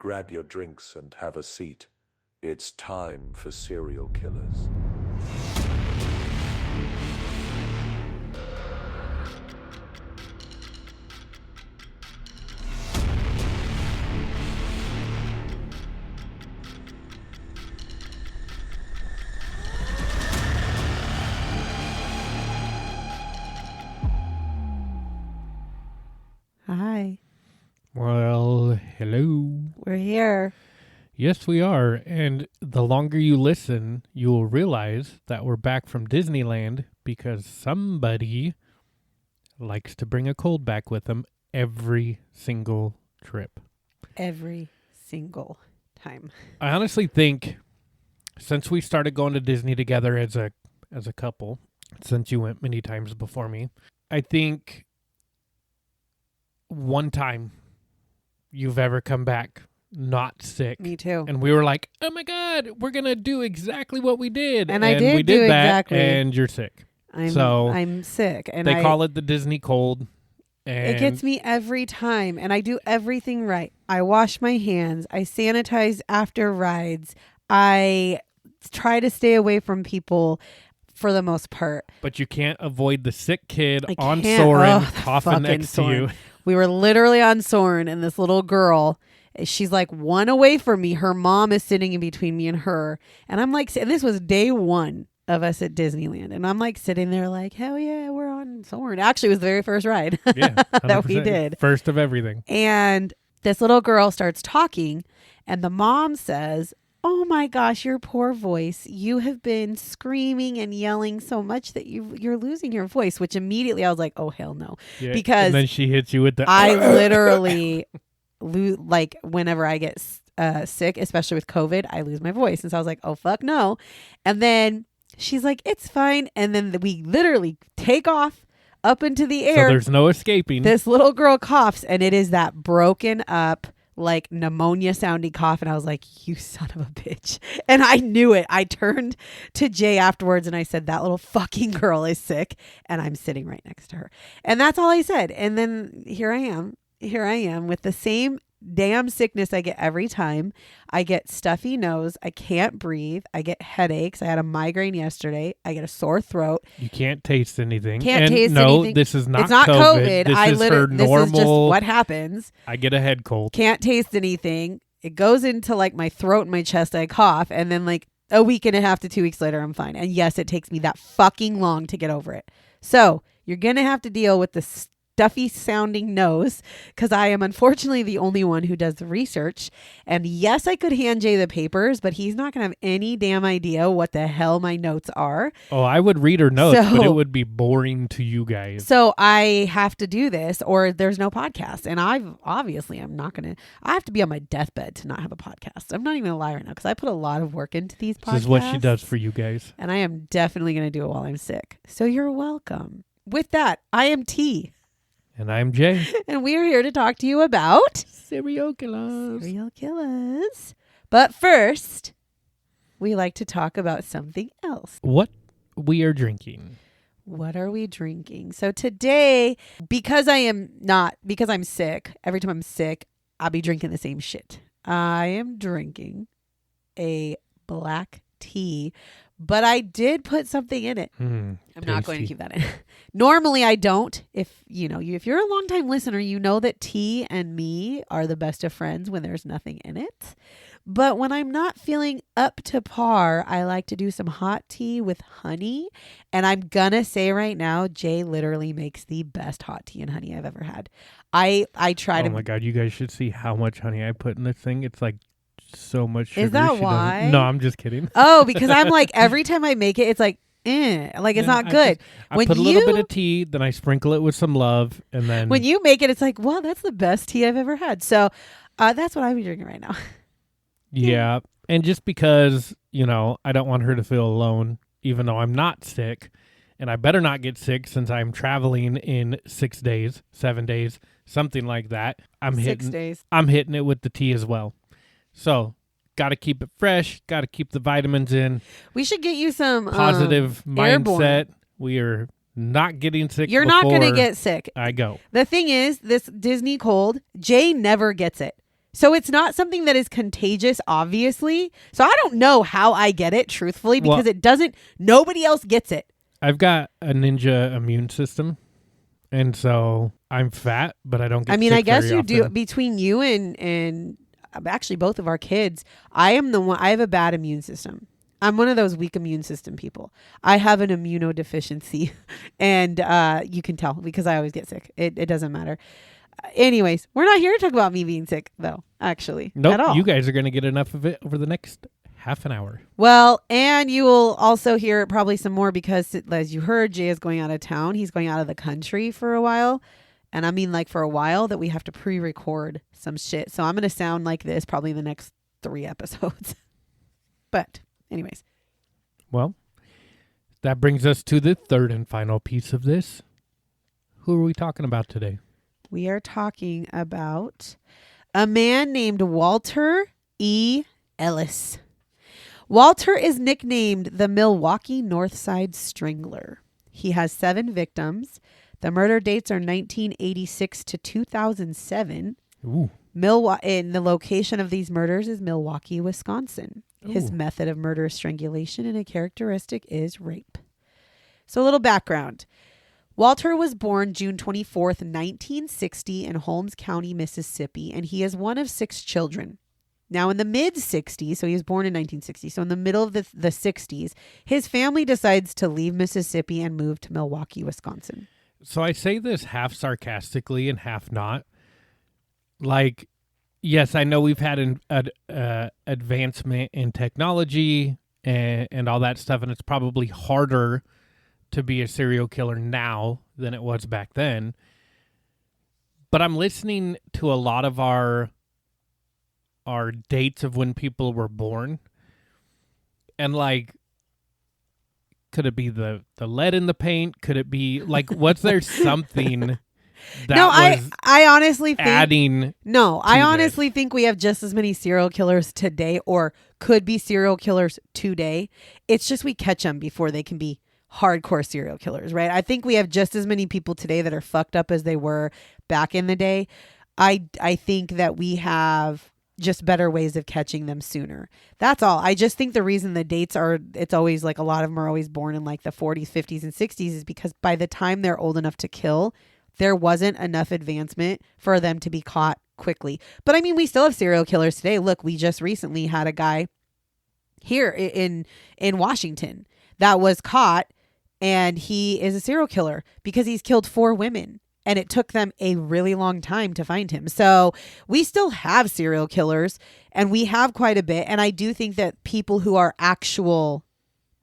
Grab your drinks and have a seat. It's time for serial killers. Hi. Well, hello. We're here. Yes, we are. And the longer you listen, you will realize that we're back from Disneyland because somebody likes to bring a cold back with them every single trip. Every single time. I honestly think since we started going to Disney together as a couple, since you went many times before me, I think one time you've ever come back not sick. Me too. And we were like, oh my God, we're going to do exactly what we did. And I did we do did that, exactly. and you're sick. I'm sick. And they call it the Disney cold. And it gets me every time. And I do everything right. I wash my hands. I sanitize after rides. I try to stay away from people for the most part. But you can't avoid the sick kid I on can't. Soarin' Oh, coughing next to you. We were literally on Soarin', and this little girl, she's like one away from me. Her mom is sitting in between me and her. And I'm like, this was day one of us at Disneyland. And I'm like sitting there like, hell yeah, we're on Soarin'. Actually, it was the very first ride that we did. First of everything. And this little girl starts talking, and the mom says, oh my gosh, your poor voice. You have been screaming and yelling so much that you're losing your voice, which immediately I was like, oh, hell no. Yeah. Because and then she hits you with the... I literally lose, like whenever I get sick, especially with COVID, I lose my voice. And so I was like, oh, fuck no. And then she's like, it's fine. And then we literally take off up into the air. So there's no escaping. This little girl coughs, and it is that broken up, like pneumonia sounding cough. And I was like, you son of a bitch. And I knew it. I turned to Jay afterwards and I said, that little fucking girl is sick. And I'm sitting right next to her. And that's all I said. And then here I am with the same damn sickness I get every time. I get stuffy nose. I can't breathe. I get headaches. I had a migraine yesterday. I get a sore throat. You can't taste anything. Can't taste no, anything. This is not It's not COVID. This is her normal. This is just what happens. I get a head cold. Can't taste anything. It goes into like my throat and my chest. I cough. And then like a week and a half to 2 weeks later, I'm fine. And yes, it takes me that fucking long to get over it. So you're going to have to deal with the stuffy sounding nose because I am unfortunately the only one who does the research. And yes, I could hand Jay the papers, but he's not going to have any damn idea what the hell my notes are. Oh, I would read her notes, but it would be boring to you guys. So I have to do this or there's no podcast. And I'm not going to, I have to be on my deathbed to not have a podcast. I'm not even gonna lie right now because I put a lot of work into these podcasts. This is what she does for you guys. And I am definitely going to do it while I'm sick. So you're welcome. With that, I am T. And I'm Jay. And we are here to talk to you about serial killers. Serial killers. But first, we like to talk about something else. What we are drinking. What are we drinking? So today, because I'm sick, every time I'm sick, I'll be drinking the same shit. I am drinking a black tea, but I did put something in it. I'm not going to keep that in. Normally I don't. If you're a longtime listener, you know that tea and me are the best of friends when there's nothing in it. But when I'm not feeling up to par, I like to do some hot tea with honey. And I'm gonna say right now, Jay literally makes the best hot tea and honey I've ever had. I try to. Oh my God, you guys should see how much honey I put in this thing. It's like so much sugar. Is that why? No, I'm just kidding. Oh, because I'm like, every time I make it, it's like, like it's not good. I put a little bit of tea, then I sprinkle it with some love, and then when you make it, it's like, well, that's the best tea I've ever had. So that's what I'm drinking right now. Yeah, and just because, I don't want her to feel alone, even though I'm not sick, and I better not get sick since I'm traveling in 6 days, 7 days, something like that. I'm 6 days. I'm hitting it with the tea as well. So, got to keep it fresh, got to keep the vitamins in. We should get you some positive mindset. Airborne. We are not getting sick. You're not going to get sick. I go. The thing is, this Disney cold, Jay never gets it. So it's not something that is contagious, obviously. So I don't know how I get it, truthfully, because nobody else gets it. I've got a ninja immune system, and so I'm fat, but I don't get sick I guess very you often. do. Between you and actually both of our kids, I have a bad immune system. I'm one of those weak immune system people. I have an immunodeficiency, and you can tell because I always get sick. It doesn't matter. Anyways, we're not here to talk about me being sick, though, actually. Nope, at all. you guys are going to get enough of it over the next half an hour. Well, and you will also hear probably some more because, as you heard, Jay is going out of town. He's going out of the country for a while. And I mean, like, for a while that we have to pre-record some shit. So I'm going to sound like this probably the next 3 episodes. But anyways. Well, that brings us to the third and final piece of this. Who are we talking about today? We are talking about a man named Walter E. Ellis. Walter is nicknamed the Milwaukee North Side Strangler. He has 7 victims. The murder dates are 1986 to 2007. Ooh. And the location of these murders is Milwaukee, Wisconsin. Ooh. His method of murder is strangulation, and a characteristic is rape. So a little background. Walter was born June 24th, 1960 in Holmes County, Mississippi, and he is one of 6 children. Now, in the mid-60s, so he was born in 1960, so in the middle of the 60s, his family decides to leave Mississippi and move to Milwaukee, Wisconsin. So I say this half sarcastically and half not. Like, yes, I know we've had an advancement in technology and all that stuff, and it's probably harder to be a serial killer now than it was back then. But I'm listening to a lot of our dates of when people were born. And like, could it be the lead in the paint? Could it be like, was there something that I honestly think adding? No, I honestly think we have just as many serial killers today, or could be serial killers today. It's just we catch them before they can be hardcore serial killers, right? I think we have just as many people today that are fucked up as they were back in the day. I think that we have just better ways of catching them sooner. That's all. I just think the reason the dates are, it's always like a lot of them are always born in like the 40s, 50s, and 60s is because by the time they're old enough to kill, there wasn't enough advancement for them to be caught quickly. But I mean, we still have serial killers today. Look, we just recently had a guy here in Washington that was caught, and he is a serial killer because he's killed 4 women. And it took them a really long time to find him. So we still have serial killers, and we have quite a bit. And I do think that people who are actual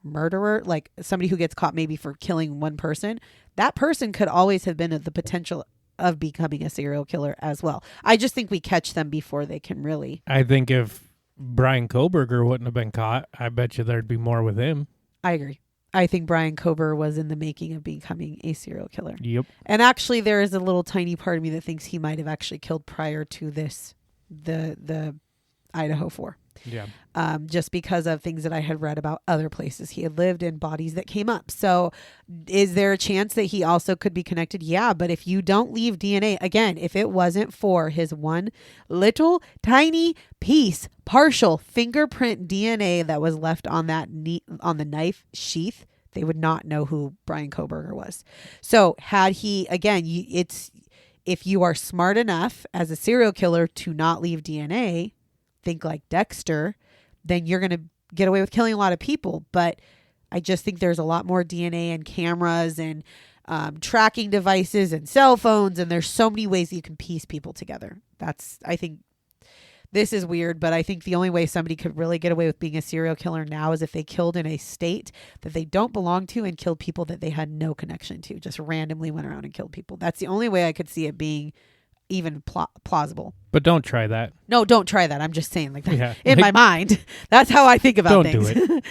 murderer, like somebody who gets caught maybe for killing one person, that person could always have been the potential of becoming a serial killer as well. I just think we catch them before they can really. I think if Brian Koberger wouldn't have been caught, I bet you there'd be more with him. I agree. I think Brian Kober was in the making of becoming a serial killer. Yep. And actually, there is a little tiny part of me that thinks he might have actually killed prior to this, the Idaho 4. Yeah. Just because of things that I had read about other places he had lived and bodies that came up. So is there a chance that he also could be connected? Yeah. But if you don't leave DNA, again, if it wasn't for his one little tiny piece, partial fingerprint DNA that was left on that on the knife sheath, they would not know who Brian Koberger was. So had he, again, if you are smart enough as a serial killer to not leave DNA, think like Dexter, then you're going to get away with killing a lot of people. But I just think there's a lot more DNA and cameras and tracking devices and cell phones. And there's so many ways you can piece people together. I think this is weird, but I think the only way somebody could really get away with being a serial killer now is if they killed in a state that they don't belong to and killed people that they had no connection to, just randomly went around and killed people. That's the only way I could see it being even plausible. But don't try that. No, don't try that. I'm just saying like that. Yeah, in my mind. That's how I think about things. Don't do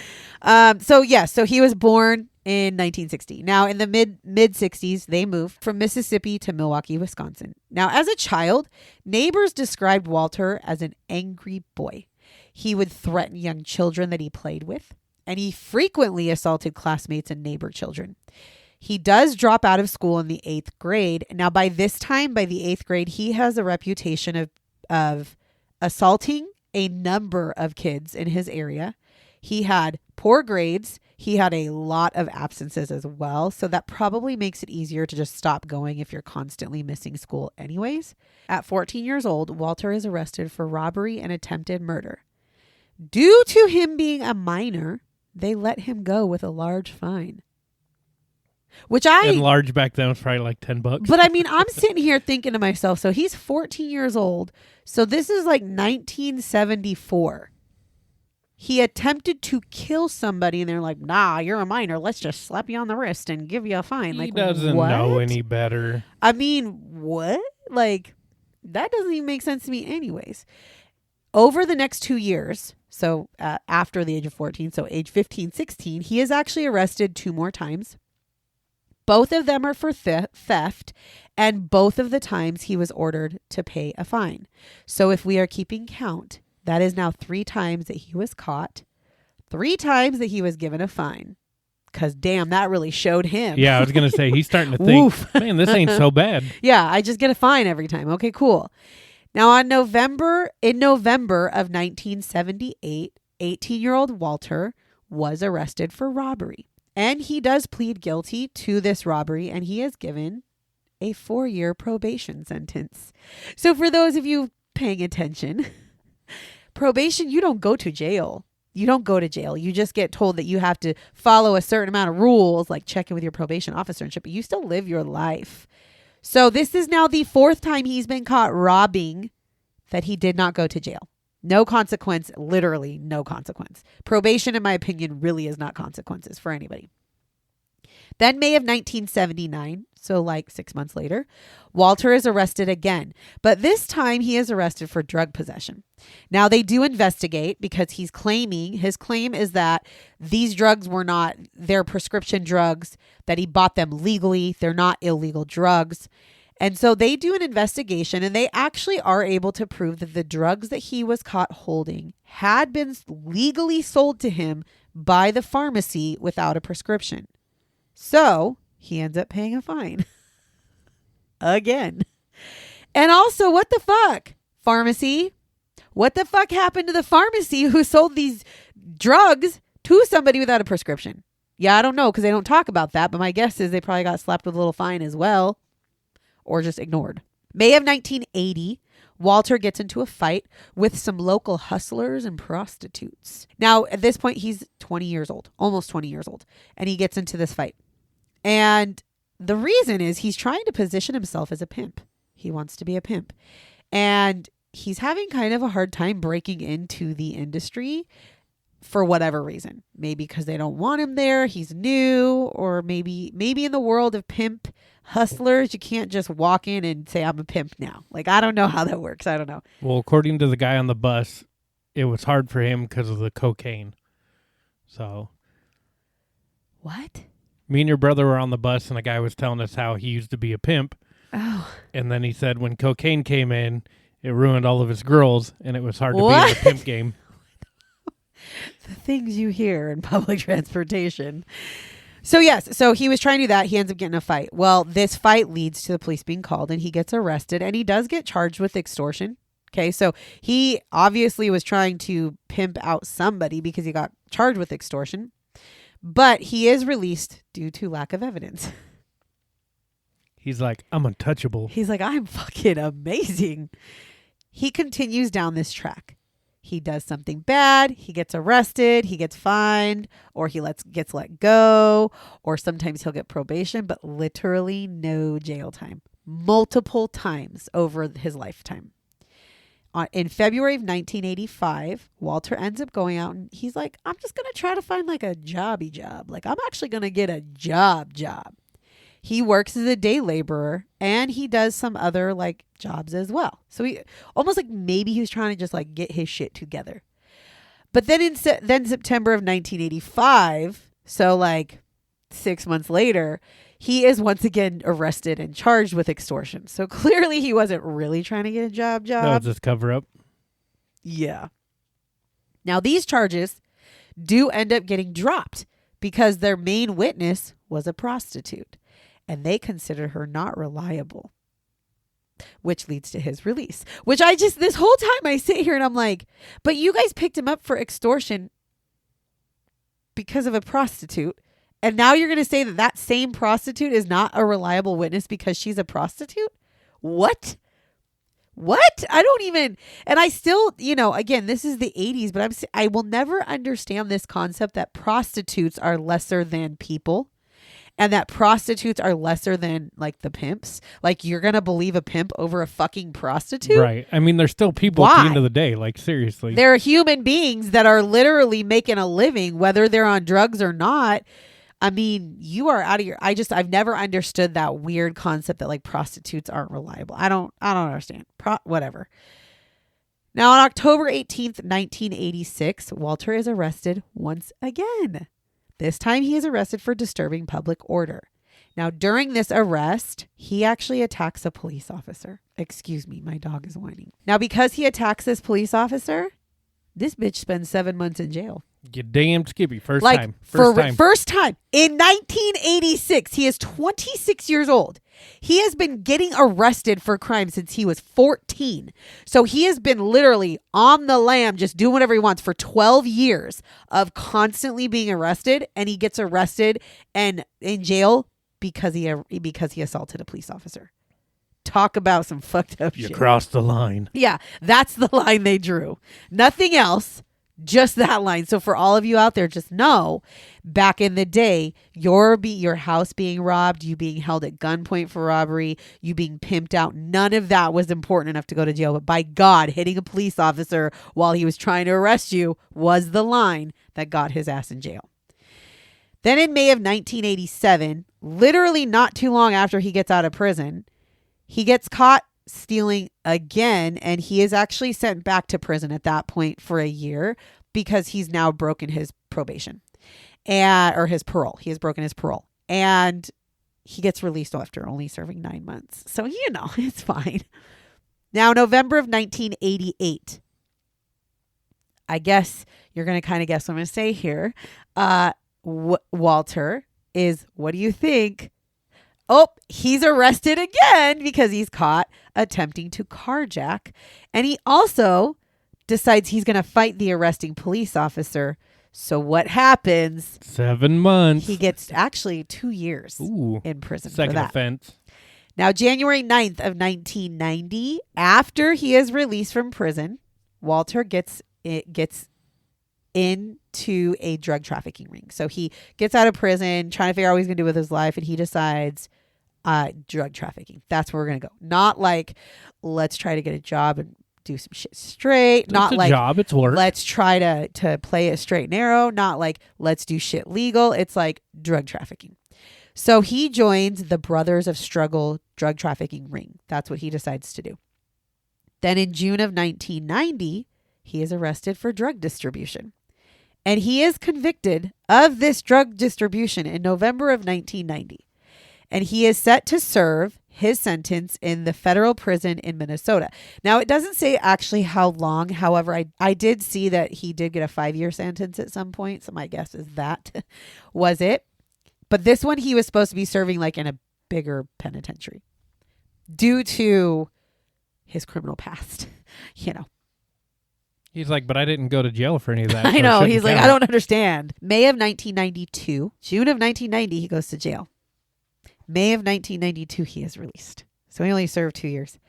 it. So he was born in 1960. Now in the mid 60s, they moved from Mississippi to Milwaukee, Wisconsin. Now as a child, neighbors described Walter as an angry boy. He would threaten young children that he played with, and he frequently assaulted classmates and neighbor children. He does drop out of school in the 8th grade. Now, by this time, by the 8th grade, he has a reputation of assaulting a number of kids in his area. He had poor grades. He had a lot of absences as well. So that probably makes it easier to just stop going if you're constantly missing school anyways. At 14 years old, Walter is arrested for robbery and attempted murder. Due to him being a minor, they let him go with a large fine. And large back then was probably like $10. But I mean, I'm sitting here thinking to myself, so he's 14 years old. So this is like 1974. He attempted to kill somebody and they're like, nah, you're a minor. Let's just slap you on the wrist and give you a fine. He doesn't know any better. I mean, what? Like, that doesn't even make sense to me anyways. Over the next 2 years, so after the age of 14, so age 15, 16, he is actually arrested 2 more times. Both of them are for theft, and both of the times he was ordered to pay a fine. So if we are keeping count, that is now 3 times that he was caught, 3 times that he was given a fine. Because damn, that really showed him. Yeah, I was going to say, he's starting to think, man, this ain't so bad. Yeah, I just get a fine every time. Okay, cool. Now in November of 1978, 18-year-old Walter was arrested for robbery. And he does plead guilty to this robbery, and he is given a 4-year probation sentence. So for those of you paying attention, probation, you don't go to jail. You don't go to jail. You just get told that you have to follow a certain amount of rules, like check in with your probation officer and shit, but you still live your life. So this is now the 4th time he's been caught robbing that he did not go to jail. No consequence, literally no consequence. Probation, in my opinion, really is not consequences for anybody. Then May of 1979, so like 6 months later, Walter is arrested again. But this time he is arrested for drug possession. Now they do investigate because his claim is that these drugs were not their prescription drugs, that he bought them legally. They're not illegal drugs. And so they do an investigation and they actually are able to prove that the drugs that he was caught holding had been legally sold to him by the pharmacy without a prescription. So he ends up paying a fine again. And also, what the fuck? Pharmacy? What the fuck happened to the pharmacy who sold these drugs to somebody without a prescription? Yeah, I don't know because they don't talk about that. But my guess is they probably got slapped with a little fine as well. Or just ignored. May of 1980, Walter gets into a fight with some local hustlers and prostitutes. Now, at this point, he's 20 years old, almost 20 years old, and he gets into this fight. And the reason is he's trying to position himself as a pimp. He wants to be a pimp. And he's having kind of a hard time breaking into the industry for whatever reason. Maybe because they don't want him there, he's new, or maybe in the world of pimp hustlers, you can't just walk in and say, I'm a pimp now. Like, I don't know how that works. I don't know. Well, according to the guy on the bus, it was hard for him because of the cocaine. So. What? Me and your brother were on the bus, and the guy was telling us how he used to be a pimp. Oh. And then he said when cocaine came in, it ruined all of his girls, and it was hard to be in the pimp game. The things you hear in public transportation. So yes, so he was trying to do that. He ends up getting a fight. Well, this fight leads to the police being called and he gets arrested and he does get charged with extortion. Okay, so he obviously was trying to pimp out somebody because he got charged with extortion. But he is released due to lack of evidence. He's like, I'm untouchable. He's like, I'm fucking amazing. He continues down this track. He does something bad, he gets arrested, he gets fined, or he gets let go, or sometimes he'll get probation, but literally no jail time. Multiple times over his lifetime. In February of 1985, Walter ends up going out and he's like, I'm just going to try to find like a jobby job. Like, I'm actually going to get a job. He works as a day laborer and he does some other like jobs as well. So he almost like maybe he was trying to just like get his shit together. But then then September of 1985, so like 6 months later, he is once again arrested and charged with extortion. So clearly he wasn't really trying to get a job. That was just cover up. Yeah. Now these charges do end up getting dropped because their main witness was a prostitute. And they considered her not reliable. which leads to his release. Which this whole time I sit here and I'm like, but you guys picked him up for extortion because of a prostitute. And now you're going to say that that same prostitute is not a reliable witness because she's a prostitute? What? I don't even, and I still, again, this is the 80s, but I will never understand this concept that prostitutes are lesser than people. And that prostitutes are lesser than like the pimps. Like you're going to believe a pimp over a fucking prostitute? Right. I mean, they're still people at the end of the day. Like seriously. They're human beings that are literally making a living, whether they're on drugs or not. I mean, you are out of your, I've never understood that weird concept that like prostitutes aren't reliable. I don't understand. Whatever. Now on October 18th, 1986, Walter is arrested once again. This time he is arrested for disturbing public order. Now, during this arrest, he actually attacks a police officer. Excuse me, my dog is whining. Now, because he attacks this police officer, this bitch spends 7 months in jail. You damn Skippy. First time. First time. In 1986, he is 26 years old. He has been getting arrested for crime since he was 14. So he has been literally on the lam, just doing whatever he wants for 12 years of constantly being arrested. And he gets arrested and in jail because he assaulted a police officer. Talk about some fucked up shit. You crossed the line. Yeah, that's the line they drew. Nothing else. Just that line. So for all of you out there, just know, back in the day, your house being robbed, you being held at gunpoint for robbery, you being pimped out, none of that was important enough to go to jail. But by God, hitting a police officer while he was trying to arrest you was the line that got his ass in jail. Then in May of 1987, literally not too long after he gets out of prison, he gets caught stealing again, and he is actually sent back to prison at that point for a year because he's now broken his probation or his parole. He has broken his parole, and he gets released after only serving 9 months. So, it's fine. Now, November of 1988, I guess you're going to kind of guess what I'm going to say here. Walter is, what do you think? Oh, he's arrested again because he's caught attempting to carjack. And he also decides he's going to fight the arresting police officer. So what happens? 7 months. He gets actually 2 years in prison for that. Second offense. Now, January 9th of 1990, after he is released from prison, Walter gets into a drug trafficking ring. So he gets out of prison, trying to figure out what he's going to do with his life, and he decides drug trafficking. That's where we're going to go. Not like, let's try to get a job and do some shit straight. It's not a like job, it's work. Let's try to play it straight and narrow. Not like, let's do shit legal. It's like drug trafficking. So he joins the Brothers of Struggle drug trafficking ring. That's what he decides to do. Then in June of 1990, he is arrested for drug distribution. And he is convicted of this drug distribution in November of 1990. And he is set to serve his sentence in the federal prison in Minnesota. Now, it doesn't say actually how long. However, I did see that he did get a 5-year sentence at some point. So my guess is that was it. But this one, he was supposed to be serving like in a bigger penitentiary due to his criminal past, He's like, but I didn't go to jail for any of that. I know. He's like, I don't understand. May of 1992, June of 1990, he goes to jail. May of 1992, he is released. So he only served 2 years.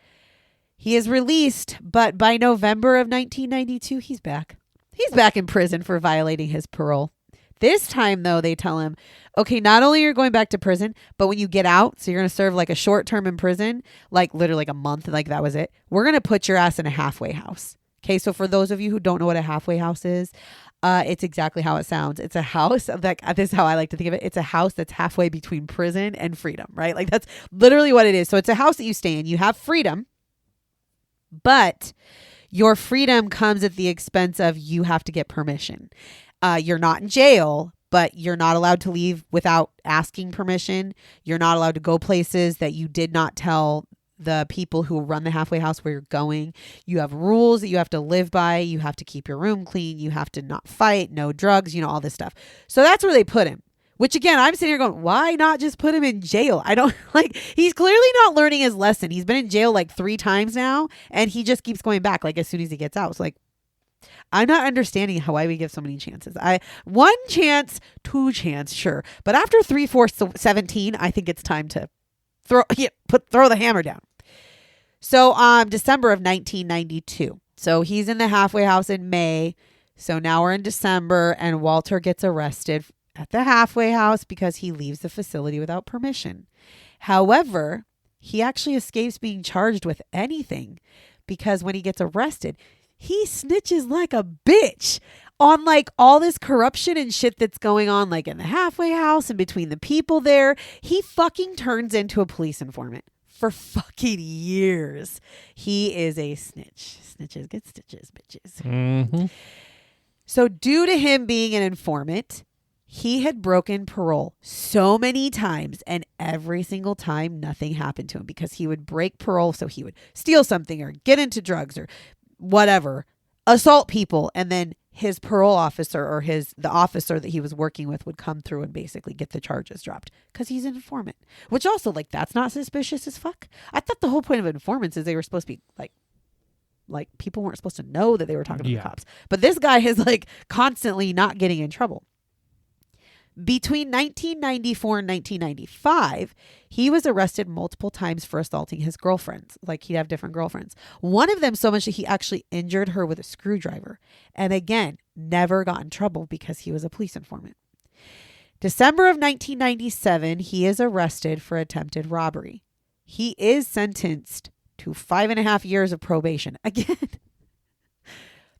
He is released, but by November of 1992, he's back. He's back in prison for violating his parole. This time, though, they tell him, okay, not only are you going back to prison, but when you get out, so you're going to serve like a short term in prison, like literally like a month, like that was it. We're going to put your ass in a halfway house. Okay, so for those of you who don't know what a halfway house is, it's exactly how it sounds. It's a house, like this is how I like to think of it. It's a house that's halfway between prison and freedom, right? Like that's literally what it is. So it's a house that you stay in. You have freedom, but your freedom comes at the expense of you have to get permission. You're not in jail, but you're not allowed to leave without asking permission. You're not allowed to go places that you did not tell the people who run the halfway house where you're going. You have rules that you have to live by. You have to keep your room clean. You have to not fight, no drugs, all this stuff. So that's where they put him, Which again, I'm sitting here going, why not just put him in jail? I don't he's clearly not learning his lesson. He's been in jail like 3 times now and he just keeps going back like as soon as he gets out. It's like, I'm not understanding why we give so many chances. 1 chance, 2 chance, sure. But after 3, 4, 17, I think it's time to throw the hammer down. So December of 1992. So he's in the halfway house in May. So now we're in December and Walter gets arrested at the halfway house because he leaves the facility without permission. However, he actually escapes being charged with anything because when he gets arrested, he snitches like a bitch on like all this corruption and shit that's going on like in the halfway house and between the people there. He fucking turns into a police informant for fucking years. He is a snitch. Snitches get stitches, bitches. Mm-hmm. So due to him being an informant, he had broken parole so many times and every single time nothing happened to him because he would break parole. So he would steal something or get into drugs or whatever, assault people. And then his parole officer or the officer that he was working with would come through and basically get the charges dropped because he's an informant, which also like, that's not suspicious as fuck. I thought the whole point of informants is they were supposed to be like people weren't supposed to know that they were talking to the cops. But this guy is like constantly not getting in trouble. Between 1994 and 1995, he was arrested multiple times for assaulting his girlfriends. Like he'd have different girlfriends. One of them so much that he actually injured her with a screwdriver. And again, never got in trouble because he was a police informant. December of 1997, he is arrested for attempted robbery. He is sentenced to 5.5 years of probation. Again,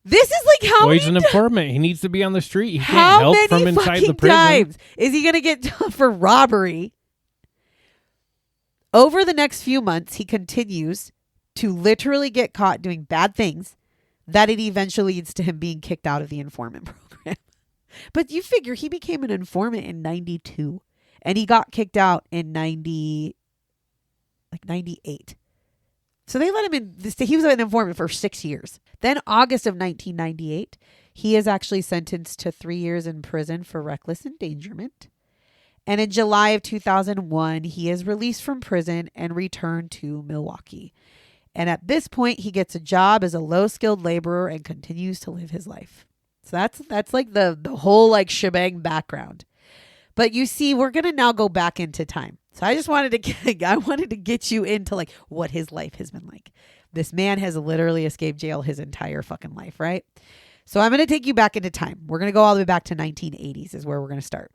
this is like how he's an informant. He needs to be on the street. He how can't help many from inside the fucking prison. times is he going to get done for robbery? Over the next few months, he continues to literally get caught doing bad things that it eventually leads to him being kicked out of the informant program. But you figure he became an informant in 92 and he got kicked out in 98. So they let him in. He was an informant for 6 years. Then August of 1998, he is actually sentenced to 3 years in prison for reckless endangerment. And in July of 2001, he is released from prison and returned to Milwaukee. And at this point, he gets a job as a low-skilled laborer and continues to live his life. So that's like the whole like shebang background. But you see, we're going to now go back into time. So I just wanted to get you into like what his life has been like. This man has literally escaped jail his entire fucking life, right? So I'm going to take you back into time. We're going to go all the way back to 1980s is where we're going to start.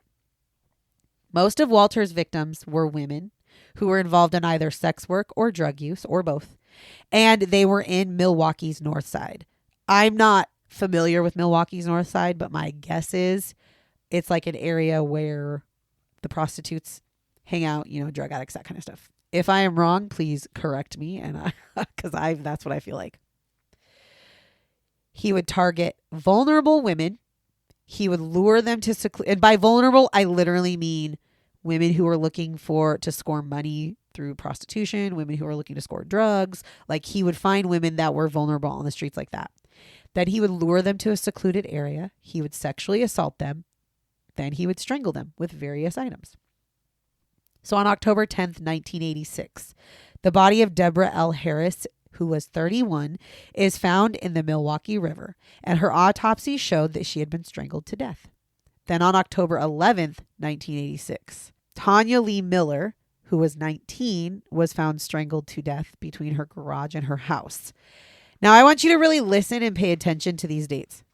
Most of Walter's victims were women who were involved in either sex work or drug use or both. And they were in Milwaukee's North Side. I'm not familiar with Milwaukee's North Side, but my guess is it's like an area where the prostitutes hang out, drug addicts, that kind of stuff. If I am wrong, please correct me, and because that's what I feel like. He would target vulnerable women. He would lure them to and by vulnerable, I literally mean women who are looking to score money through prostitution, women who are looking to score drugs. Like he would find women that were vulnerable on the streets like that. Then he would lure them to a secluded area. He would sexually assault them. Then he would strangle them with various items. So on October 10th, 1986, the body of Deborah L. Harris, who was 31, is found in the Milwaukee River, and her autopsy showed that she had been strangled to death. Then on October 11th, 1986, Tanya Lee Miller, who was 19, was found strangled to death between her garage and her house. Now, I want you to really listen and pay attention to these dates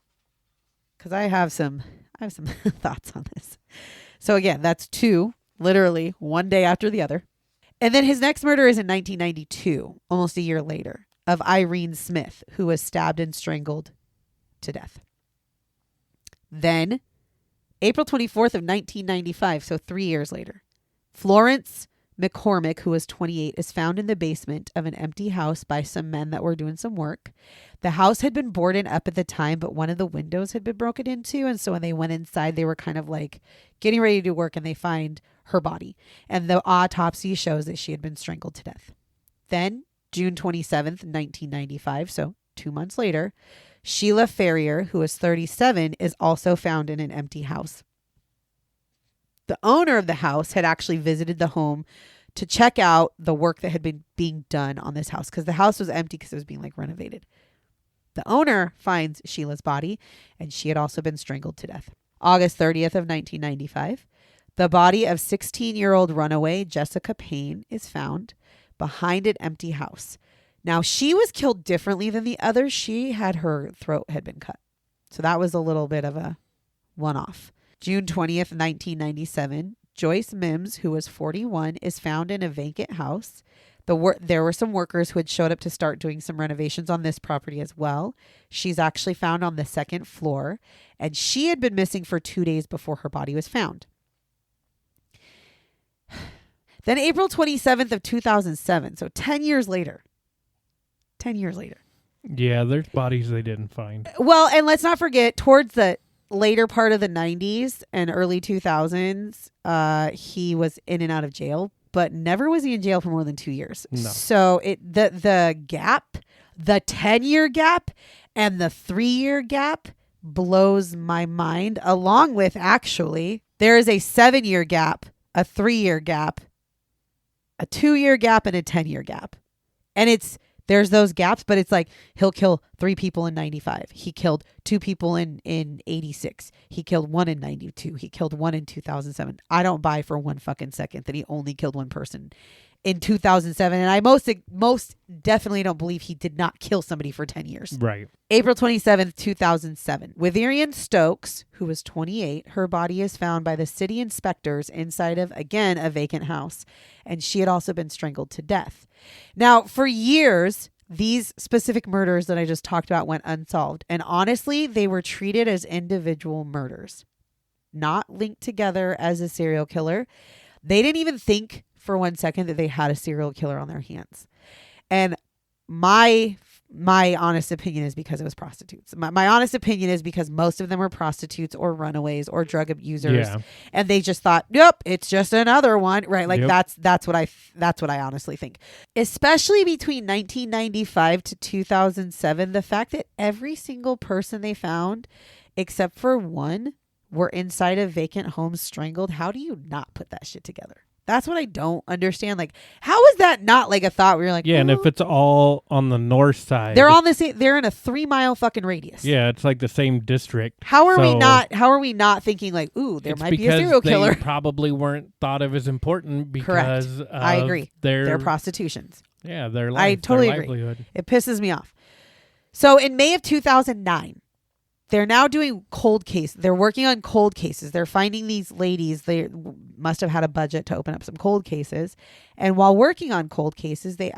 because I have some thoughts on this. So again, that's 2, literally one day after the other. And then his next murder is in 1992, almost a year later, of Irene Smith, who was stabbed and strangled to death. Then, April 24th of 1995, so 3 years later, Florence McCormick, who was 28, is found in the basement of an empty house by some men that were doing some work. The house had been boarded up at the time, but one of the windows had been broken into. And so when they went inside, they were kind of like getting ready to do work and they find her body. And the autopsy shows that she had been strangled to death. Then June 27th, 1995, so 2 months later, Sheila Ferrier, who was 37, is also found in an empty house. The owner of the house had actually visited the home to check out the work that had been being done on this house because the house was empty because it was being like renovated. The owner finds Sheila's body, and she had also been strangled to death. August 30th of 1995, the body of 16-year-old runaway Jessica Payne is found behind an empty house. Now, she was killed differently than the others. Her throat had been cut. So that was a little bit of a one-off. June 20th, 1997, Joyce Mims, who was 41, is found in a vacant house. There were some workers who had showed up to start doing some renovations on this property as well. She's actually found on the second floor, and she had been missing for 2 days before her body was found. Then April 27th of 2007, so 10 years later. 10 years later. Yeah, there's bodies they didn't find. Well, and let's not forget, towards the later part of the 90s and early 2000s, he was in and out of jail, but never was he in jail for more than 2 years. No. So the gap, the 10-year gap and the 3-year gap blows my mind, along with actually there is a 7-year gap, a 3-year gap, a 2-year gap, and a 10-year gap. And there's those gaps, but it's like he'll kill 3 people in 95. He killed 2 people in 86. He killed 1 in 92. He killed 1 in 2007. I don't buy for one fucking second that he only killed 1 person in 2007. And I most definitely don't believe he did not kill somebody for 10 years. Right. April 27th, 2007. Witherian Stokes, who was 28, her body is found by the city inspectors inside of, again, a vacant house. And she had also been strangled to death. Now, for years, these specific murders that I just talked about went unsolved. And honestly, they were treated as individual murders, not linked together as a serial killer. They didn't even think for 1 second that they had a serial killer on their hands. And my honest opinion is because it was prostitutes. My honest opinion is because most of them were prostitutes or runaways or drug abusers. Yeah. And they just thought, nope, it's just another one, right? Like yep. that's what I honestly think. Especially between 1995 to 2007, the fact that every single person they found, except for one, were inside of vacant homes strangled. How do you not put that shit together? That's what I don't understand. Like, how is that not like a thought where you're like, yeah, and if it's all on the north side, they're on the same, they're in a 3-mile fucking radius. Yeah, it's like the same district. How are we not thinking like, ooh, there might be a serial killer? They probably weren't thought of as important because correct. I agree. They're prostitutions. Yeah, their life. I totally their agree. livelihood. It pisses me off. So in May of 2009. They're now doing cold case. They're working on cold cases. They're finding these ladies. They must have had a budget to open up some cold cases. And while working on cold cases, the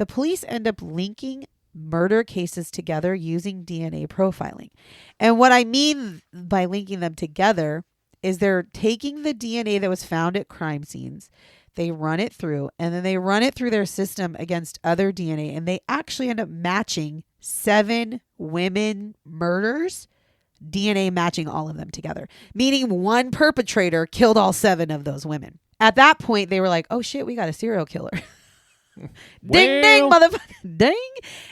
police end up linking murder cases together using DNA profiling. And what I mean by linking them together is they're taking the DNA that was found at crime scenes. They run it through, and then they run it through their system against other DNA. And they actually end up matching 7 women murders, DNA matching all of them together, meaning one perpetrator killed all 7 of those women. At that point, they were like, oh shit, we got a serial killer. Ding, ding, motherfucker. Ding.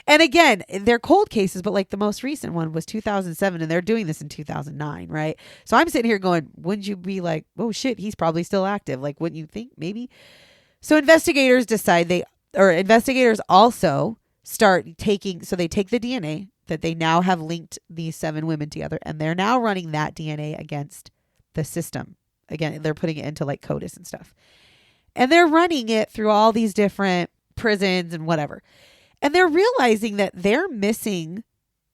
And again, they're cold cases, but like the most recent one was 2007 and they're doing this in 2009, right? So I'm sitting here going, wouldn't you be like, oh shit, he's probably still active? Like, wouldn't you think maybe? So investigators also start taking, so they take the DNA that they now have linked these 7 women together, and they're now running that DNA against the system. Again, they're putting it into like CODIS and stuff. And they're running it through all these different prisons and whatever. And they're realizing that they're missing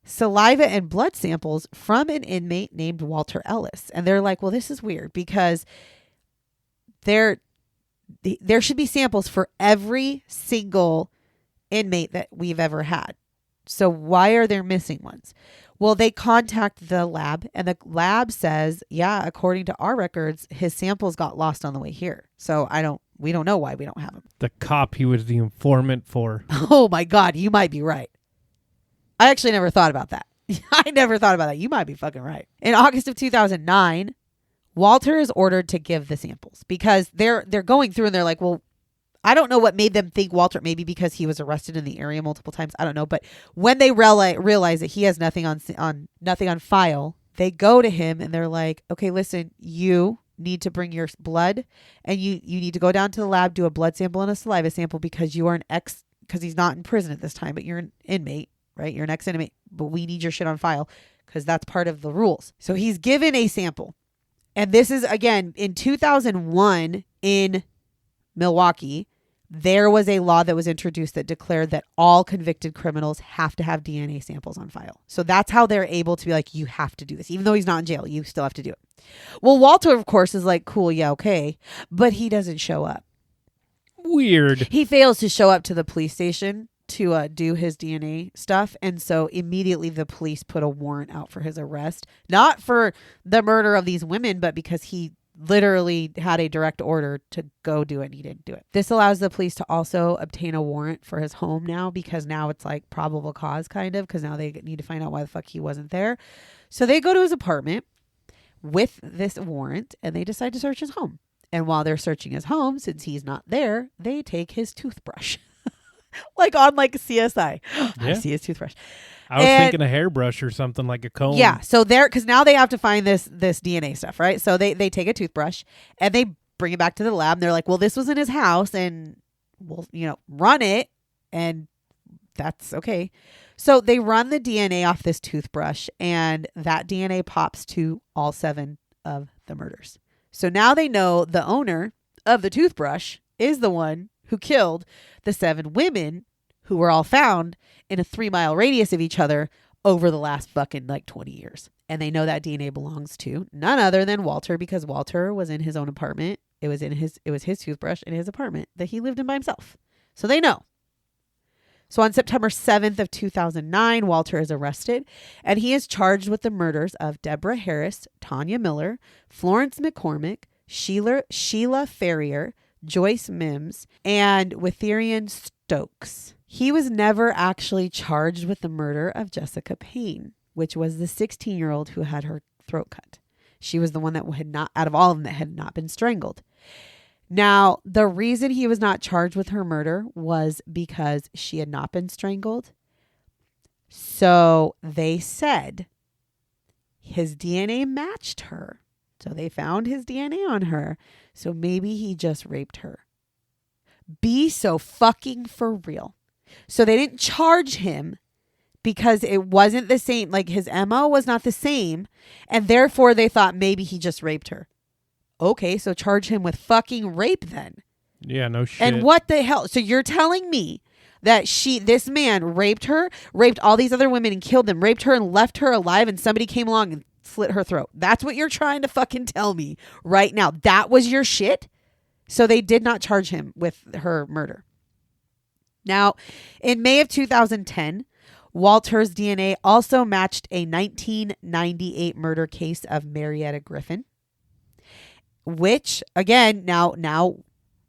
saliva and blood samples from an inmate named Walter Ellis. And they're like, well, this is weird because there should be samples for every single inmate that we've ever had. So why are there missing ones? Well, they contact the lab and the lab says, yeah, according to our records, his samples got lost on the way here. So we don't know why we don't have them. The cop he was the informant for. Oh my God, you might be right. I actually never thought about that. I never thought about that. You might be fucking right. In August of 2009, Walter is ordered to give the samples because they're going through and they're like, well, I don't know what made them think Walter, maybe because he was arrested in the area multiple times. I don't know. But when they realize that he has nothing on file, they go to him and they're like, okay, listen, you need to bring your blood, and you need to go down to the lab, do a blood sample and a saliva sample, because you are because he's not in prison at this time, but you're an inmate, right? You're an ex-inmate, but we need your shit on file because that's part of the rules. So he's given a sample. And this is, again, in 2001 in Milwaukee, there was a law that was introduced that declared that all convicted criminals have to have DNA samples on file. So that's how they're able to be like, you have to do this. Even though he's not in jail, you still have to do it. Well, Walter, of course, is like, cool, yeah, okay. But he doesn't show up. Weird. He fails to show up to the police station to do his DNA stuff. And so immediately the police put a warrant out for his arrest. Not for the murder of these women, but because he literally had a direct order to go do it and he didn't do it. This allows the police to also obtain a warrant for his home now, because now it's like probable cause kind of, because now they need to find out why the fuck he wasn't there. So they go to his apartment with this warrant and they decide to search his home. And while they're searching his home, since he's not there, they take his toothbrush. Like on like CSI. Yeah. I see his toothbrush. I was thinking a hairbrush or something, like a comb. Yeah. So because now they have to find this DNA stuff, right? So they take a toothbrush and they bring it back to the lab. And they're like, well, this was in his house and we'll, run it. And that's okay. So they run the DNA off this toothbrush and that DNA pops to all 7 of the murders. So now they know the owner of the toothbrush is the one who killed the 7 women who were all found in a 3-mile radius of each other over the last fucking 20 years. And they know that DNA belongs to none other than Walter, because Walter was in his own apartment. It was his toothbrush in his apartment that he lived in by himself. So they know. So on September 7th of 2009, Walter is arrested and he is charged with the murders of Deborah Harris, Tanya Miller, Florence McCormick, Sheila Ferrier, Joyce Mims, and Witherian Stokes. He was never actually charged with the murder of Jessica Payne, which was the 16-year-old who had her throat cut. She was the one that had not, out of all of them, that had not been strangled. Now, the reason he was not charged with her murder was because she had not been strangled. So they said his DNA matched her. So they found his DNA on her. So maybe he just raped her. Be so fucking for real. So they didn't charge him because it wasn't the same. Like his MO was not the same. And therefore they thought maybe he just raped her. Okay, so charge him with fucking rape then. Yeah, no shit. And what the hell? So you're telling me that this man raped her, raped all these other women and killed them, raped her and left her alive, and somebody came along and slit her throat. That's what you're trying to fucking tell me right now. That was your shit? So they did not charge him with her murder. Now, in May of 2010, Walter's DNA also matched a 1998 murder case of Marietta Griffin, which, again, now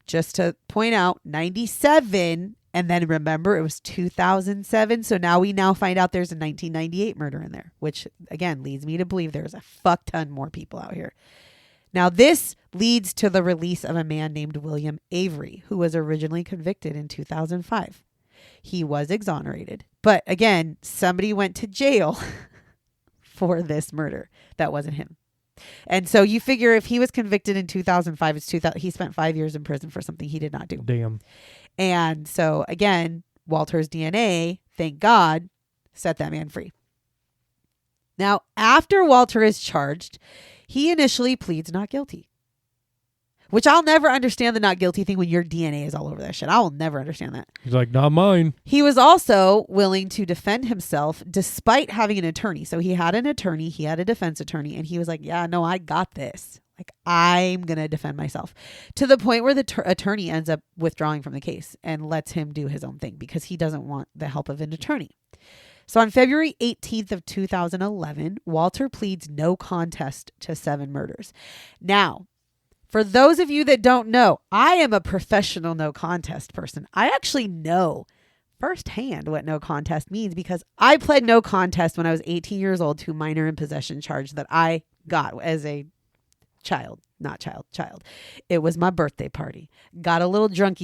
just to point out, 97, and then remember it was 2007. So now we find out there's a 1998 murder in there, which again leads me to believe there's a fuck ton more people out here. Now this leads to the release of a man named William Avery, who was originally convicted in 2005. He was exonerated, but again, somebody went to jail for this murder. That wasn't him. And so you figure if he was convicted in 2005, he spent 5 years in prison for something he did not do. Damn. And so again, Walter's DNA, thank God, set that man free. Now, after Walter is charged, he initially pleads not guilty, which I'll never understand the not guilty thing when your DNA is all over that shit. I will never understand that. He's like, not mine. He was also willing to defend himself despite having an attorney. So he had an attorney, he had a defense attorney, and he was like, yeah, no, I got this. Like, I'm going to defend myself, to the point where the attorney ends up withdrawing from the case and lets him do his own thing because he doesn't want the help of an attorney. So on February 18th of 2011, Walter pleads no contest to 7 murders. Now, for those of you that don't know, I am a professional no contest person. I actually know firsthand what no contest means because I pled no contest when I was 18 years old to a minor in possession charge that I got as a child. It was my birthday party. Got a little drunk,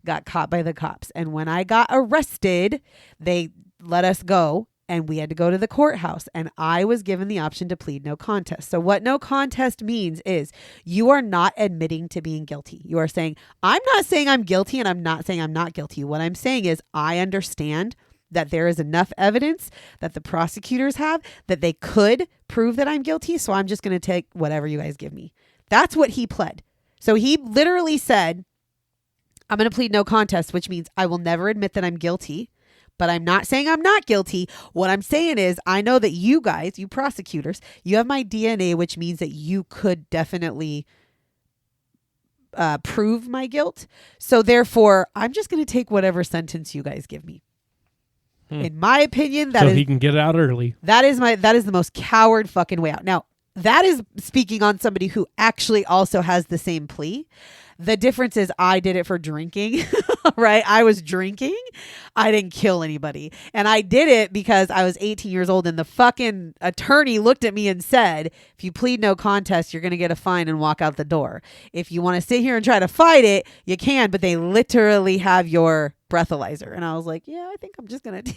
got caught by the cops. And when I got arrested, they let us go and we had to go to the courthouse, and I was given the option to plead no contest. So what no contest means is you are not admitting to being guilty. You are saying, I'm not saying I'm guilty, and I'm not saying I'm not guilty. What I'm saying is I understand that there is enough evidence that the prosecutors have that they could prove that I'm guilty. So I'm just going to take whatever you guys give me. That's what he pled. So he literally said, I'm going to plead no contest, which means I will never admit that I'm guilty. But I'm not saying I'm not guilty. What I'm saying is I know that you guys, you prosecutors, you have my DNA, which means that you could definitely prove my guilt. So therefore, I'm just going to take whatever sentence you guys give me. In my opinion, that so is, he can get out early. that is the most coward fucking way out. Now, that is speaking on somebody who actually also has the same plea. The difference is I did it for drinking, right? I was drinking. I didn't kill anybody. And I did it because I was 18 years old and the fucking attorney looked at me and said, if you plead no contest, you're going to get a fine and walk out the door. If you want to sit here and try to fight it, you can, but they literally have your breathalyzer. And I was like, yeah, I think I'm just going to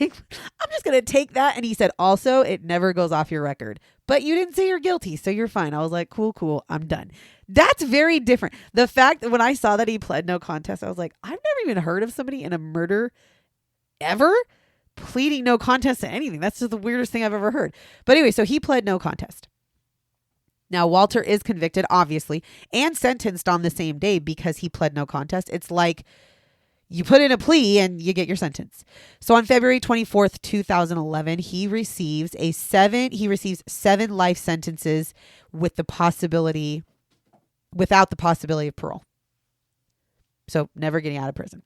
take that. And he said, also, it never goes off your record, but you didn't say you're guilty. So you're fine. I was like, cool. I'm done. That's very different. The fact that when I saw that he pled no contest, I was like, I've never even heard of somebody in a murder ever pleading no contest to anything. That's just the weirdest thing I've ever heard. But anyway, so he pled no contest. Now, Walter is convicted, obviously, and sentenced on the same day because he pled no contest. It's like you put in a plea and you get your sentence. So on February 24th, 2011, he receives 7 life sentences without the possibility of parole. So never getting out of prison.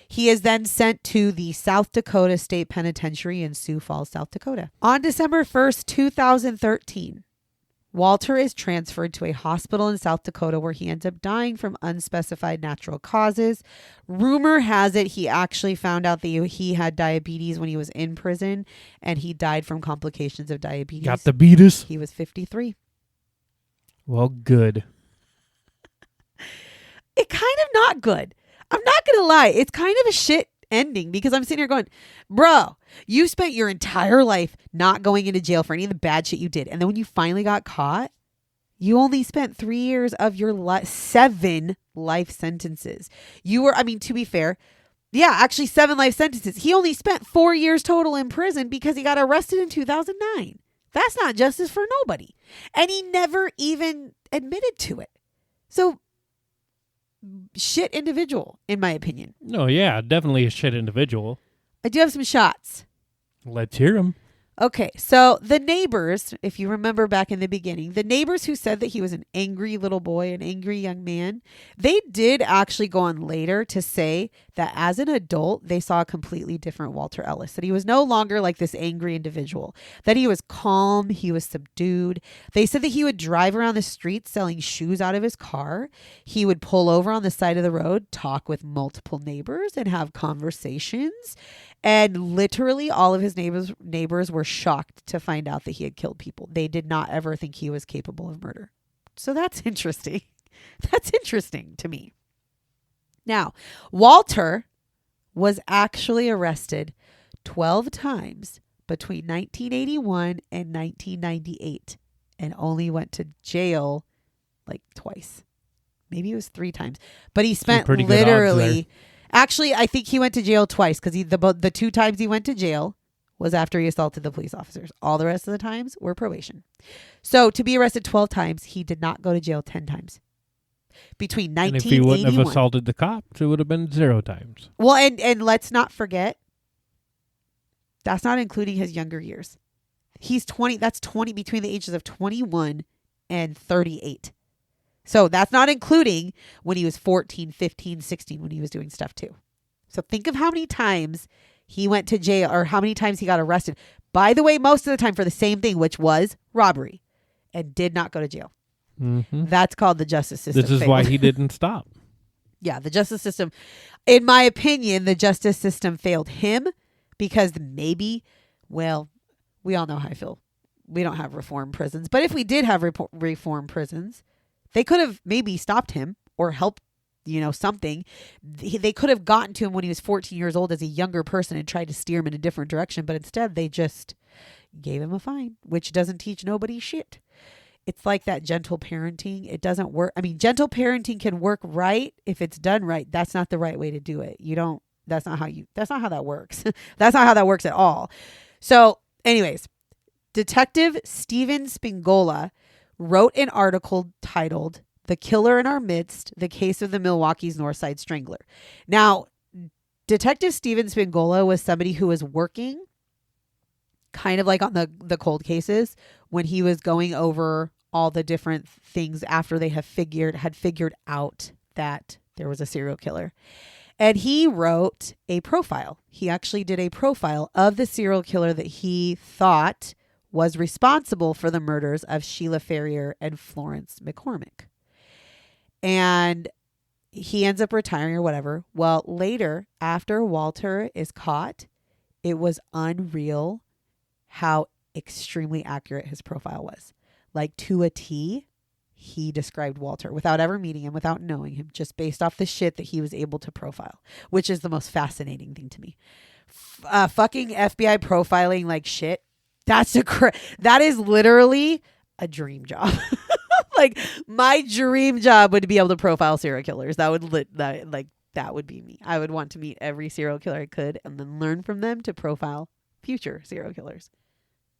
He is then sent to the South Dakota State Penitentiary in Sioux Falls, South Dakota. On December 1st, 2013, Walter is transferred to a hospital in South Dakota where he ends up dying from unspecified natural causes. Rumor has it he actually found out that he had diabetes when he was in prison, and he died from complications of diabetes. Got the beatus. He was 53. Well, good. It kind of not good. I'm not going to lie. It's kind of a shit ending because I'm sitting here going, bro, you spent your entire life not going into jail for any of the bad shit you did. And then when you finally got caught, you only spent 3 years of your 7 life sentences. To be fair, yeah, actually 7 life sentences. He only spent 4 years total in prison because he got arrested in 2009. That's not justice for nobody. And he never even admitted to it. So shit individual, in my opinion. No, yeah, definitely a shit individual. I do have some shots. Let's hear them. Okay, so the neighbors, if you remember back in the beginning, the neighbors who said that he was an angry little boy, an angry young man, they did actually go on later to say that as an adult, they saw a completely different Walter Ellis, that he was no longer like this angry individual, that he was calm, he was subdued. They said that he would drive around the streets selling shoes out of his car. He would pull over on the side of the road, talk with multiple neighbors and have conversations. And literally all of his neighbors were shocked to find out that he had killed people. They did not ever think he was capable of murder. So that's interesting. That's interesting to me. Now, Walter was actually arrested 12 times between 1981 and 1998 and only went to jail like twice. Maybe it was 3 times. But he spent literally... Actually, I think he went to jail twice because the 2 times he went to jail was after he assaulted the police officers. All the rest of the times were probation. So to be arrested 12 times, he did not go to jail 10 times. Between 1981... And if he wouldn't have assaulted the cops, it would have been 0 times. Well, and let's not forget, that's not including his younger years. He's 20. That's 20 between the ages of 21 and 38. So that's not including when he was 14, 15, 16, when he was doing stuff too. So think of how many times he went to jail or how many times he got arrested. By the way, most of the time for the same thing, which was robbery, and did not go to jail. Mm-hmm. That's called the justice system. This is why he didn't stop. Yeah, the justice system, in my opinion, the justice system failed him because maybe, well, we all know how I feel. We don't have reform prisons. But if we did have reform prisons, they could have maybe stopped him or helped something. They could have gotten to him when he was 14 years old as a younger person and tried to steer him in a different direction. But instead, they just gave him a fine, which doesn't teach nobody shit. It's like that gentle parenting. It doesn't work. I mean, gentle parenting can work right if it's done right. That's not the right way to do it. That's not how that works. That's not how that works at all. So anyways, Detective Steven Spingola wrote an article titled "The Killer in Our Midst, the Case of the Milwaukee's North Side Strangler." Now, Detective Steven Spingola was somebody who was working kind of like on the cold cases when he was going over all the different things after they had figured out that there was a serial killer. And he wrote a profile. He actually did a profile of the serial killer that he thought was responsible for the murders of Sheila Ferrier and Florence McCormick. And he ends up retiring or whatever. Well, later, after Walter is caught, it was unreal how extremely accurate his profile was. Like to a T, he described Walter without ever meeting him, without knowing him, just based off the shit that he was able to profile, which is the most fascinating thing to me. Fucking FBI profiling like shit. That is literally a dream job. Like my dream job would be able to profile serial killers. That would be me. I would want to meet every serial killer I could and then learn from them to profile future serial killers.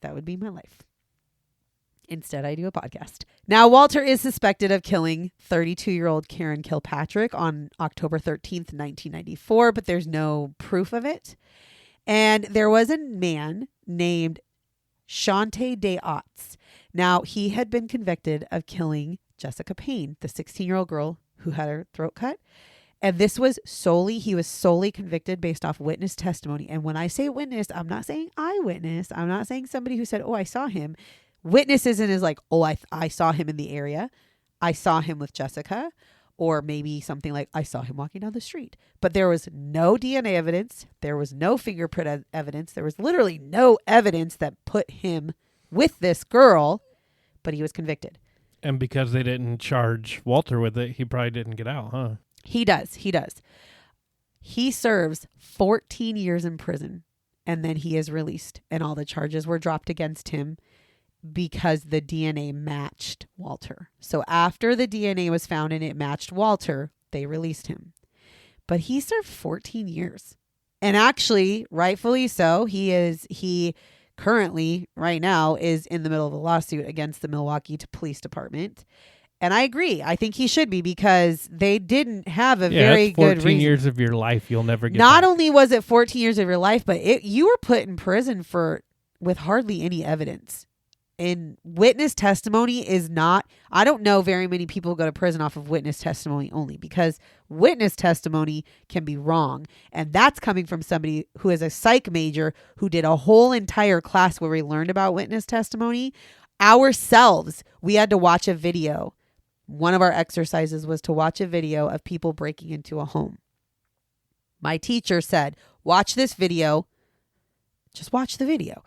That would be my life. Instead, I do a podcast. Now, Walter is suspected of killing 32-year-old Karen Kilpatrick on October 13th, 1994, but there's no proof of it. And there was a man named Shante Day Otts. Now, he had been convicted of killing Jessica Payne, the 16-year-old girl who had her throat cut. And he was solely convicted based off witness testimony. And when I say witness, I'm not saying eyewitness. I'm not saying somebody who said, oh, I saw him. Witness isn't as like, oh, I saw him in the area. I saw him with Jessica. Or maybe something like, I saw him walking down the street. But there was no DNA evidence. There was no fingerprint evidence. There was literally no evidence that put him with this girl. But he was convicted. And because they didn't charge Walter with it, he probably didn't get out, huh? He does. He serves 14 years in prison and then he is released and all the charges were dropped against him because the DNA matched Walter. So after the DNA was found and it matched Walter, they released him. But he served 14 years. And actually, rightfully so, he currently right now is in the middle of a lawsuit against the Milwaukee Police Department. And I agree. I think he should be because they didn't have a very good reason. 14 years of your life you'll never get Not back. only was it 14 years of your life, but you were put in prison with hardly any evidence. And witness testimony is not, I don't know very many people who go to prison off of witness testimony only because witness testimony can be wrong. And that's coming from somebody who is a psych major who did a whole entire class where we learned about witness testimony. Ourselves, we had to watch a video. One of our exercises was to watch a video of people breaking into a home. My teacher said, watch this video. Just watch the video.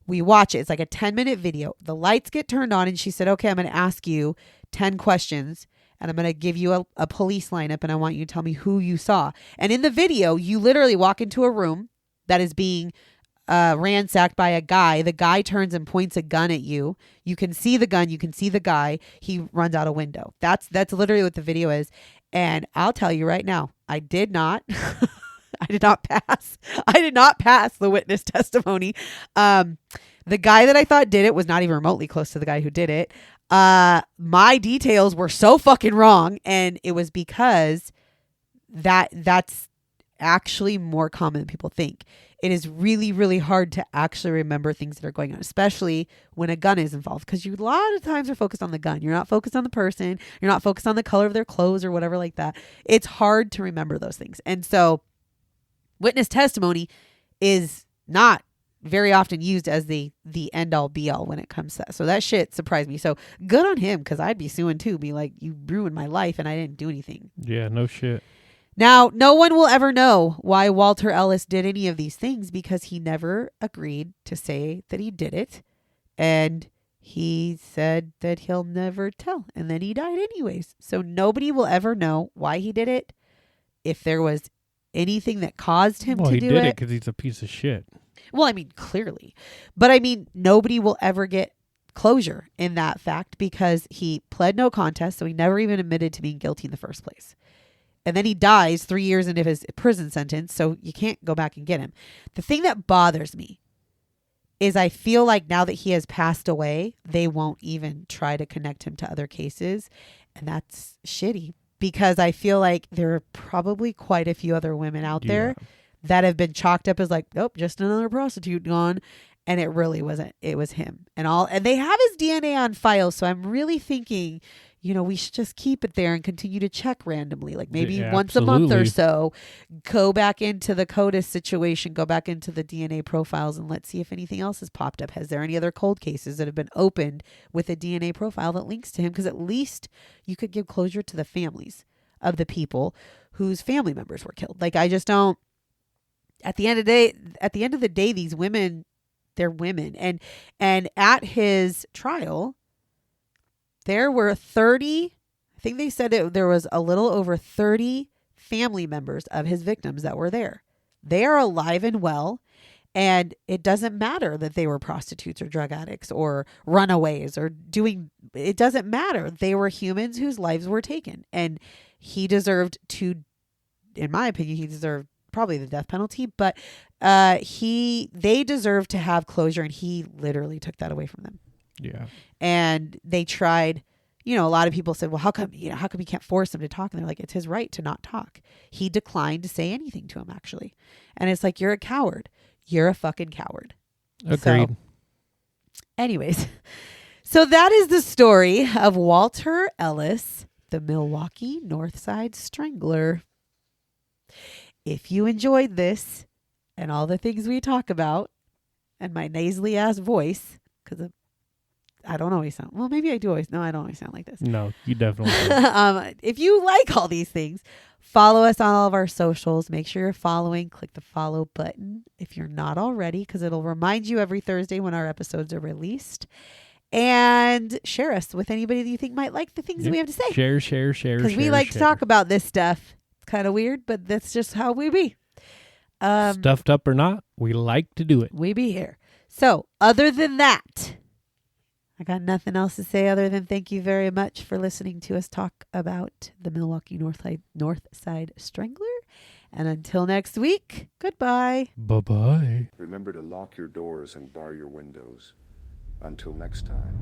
We watch it. It's like a 10-minute video. The lights get turned on and she said, okay, I'm going to ask you 10 questions and I'm going to give you a police lineup and I want you to tell me who you saw. And in the video, you literally walk into a room that is being ransacked by a guy. The guy turns and points a gun at you. You can see the gun. You can see the guy. He runs out a window. That's literally what the video is. And I'll tell you right now, I did not pass the witness testimony. The guy that I thought did it was not even remotely close to the guy who did it. My details were so fucking wrong. And it was because that's actually more common than people think. It is really, really hard to actually remember things that are going on, especially when a gun is involved, because you a lot of times are focused on the gun. You're not focused on the person. You're not focused on the color of their clothes or whatever like that. It's hard to remember those things. And so witness testimony is not very often used as the end all be all when it comes to that. So that shit surprised me. So good on him, because I'd be suing too. Be like, you ruined my life and I didn't do anything. Yeah, no shit. Now, no one will ever know why Walter Ellis did any of these things because he never agreed to say that he did it. And he said that he'll never tell. And then he died anyways. So nobody will ever know why he did it. If there was anything that caused him to do it. Well, he did it because he's a piece of shit. Well, I mean, clearly. But I mean, nobody will ever get closure in that fact because he pled no contest. So he never even admitted to being guilty in the first place. And then he dies 3 years into his prison sentence. So you can't go back and get him. The thing that bothers me is I feel like now that he has passed away, they won't even try to connect him to other cases. And that's shitty because I feel like there are probably quite a few other women out there that have been chalked up as like, nope, just another prostitute gone. And it really wasn't. It was him and they have his DNA on file. So I'm really thinking, we should just keep it there and continue to check randomly. Like maybe once a month or so, go back into the CODIS situation, go back into the DNA profiles and let's see if anything else has popped up. Has there any other cold cases that have been opened with a DNA profile that links to him? Because at least you could give closure to the families of the people whose family members were killed. Like I just don't, at the end of the day, these women, they're women. And at his trial, there were 30, I think they said there was a little over 30 family members of his victims that were there. They are alive and well. And it doesn't matter that they were prostitutes or drug addicts or runaways or it doesn't matter. They were humans whose lives were taken. And he deserved to, in my opinion, he deserved probably the death penalty, but they deserve to have closure, and he literally took that away from them. Yeah. And they tried, a lot of people said, well, how come you can't force him to talk? And they're like, it's his right to not talk. He declined to say anything to him, actually. And it's like, you're a coward. You're a fucking coward. Agreed. So, anyways, so that is the story of Walter Ellis, the Milwaukee North Side Strangler. If you enjoyed this and all the things we talk about and my nasally ass voice, because I don't always sound, well, maybe I do always, no, I don't always sound like this. No, you definitely don't. If you like all these things, follow us on all of our socials. Make sure you're following. Click the follow button if you're not already, because it'll remind you every Thursday when our episodes are released. And share us with anybody that you think might like the things that we have to say. Share. Because we like to talk about this stuff. It's kind of weird, but that's just how we be. Stuffed up or not, we like to do it. We be here. So other than that, I got nothing else to say other than thank you very much for listening to us talk about the Milwaukee North Side Strangler. And until next week, goodbye. Bye-bye. Remember to lock your doors and bar your windows. Until next time.